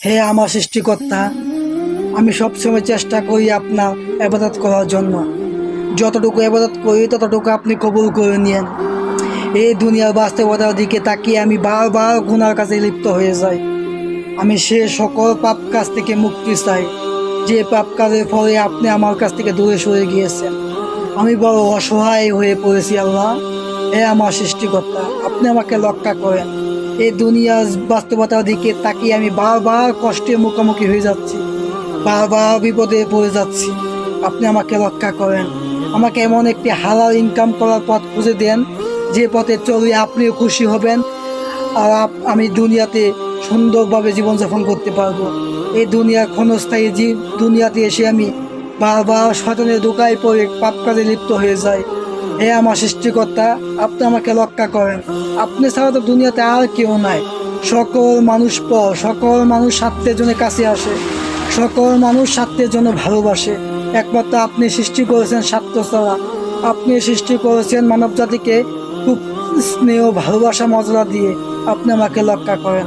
হে আমার সৃষ্টিকর্তা, আমি সবসময় চেষ্টা করি আপনার ইবাদত করার জন্য। যতটুকু ইবাদত করি ততটুকু আপনি কবুল করে নিয়েন। এই দুনিয়ার বাস্তবতার দিকে তাকিয়ে আমি বারবার গুনার কাছে লিপ্ত হয়ে যাই। আমি সে সকল পাপ কাজ থেকে মুক্তি চাই, যে পাপ কাজের ফলে আপনি আমার কাছ থেকে দূরে সরে গিয়েছেন। আমি বড় অসহায় হয়ে পড়েছি আল্লাহ। হে আমার সৃষ্টিকর্তা, আপনি আমাকে রক্ষা করেন। এই দুনিয়ার বাস্তবতার দিকে তাকিয়ে আমি বারবার কষ্টের মুখোমুখি হয়ে যাচ্ছি, বারবার বিপদে পড়ে যাচ্ছি। আপনি আমাকে রক্ষা করেন। আমাকে এমন একটি হালাল ইনকাম করার পথ খুঁজে দেন, যে পথে চলে আপনিও খুশি হবেন, আর আমি দুনিয়াতে সুন্দরভাবে জীবনযাপন করতে পারবো। এই দুনিয়ার ক্ষণস্থায়ী দুনিয়াতে এসে আমি বারবার শয়তানের দোকায় পড়ে পাপ কাজে লিপ্ত হয়ে যাই। হে আমার সৃষ্টিকর্তা, আপনি আমাকে রক্ষা করেন। আপনি ছাড়া তো দুনিয়াতে আর কেউ নাই। সকল মানুষ স্বার্থের জন্য কাছে আসে, সকল মানুষ স্বার্থের জন্য ভালোবাসে। একমাত্র আপনি সৃষ্টি করেছেন স্বার্থ ছাড়া। আপনি সৃষ্টি করেছেন মানব জাতিকে খুব স্নেহ ভালোবাসা মর্যাদা দিয়ে। আপনি আমাকে রক্ষা করেন।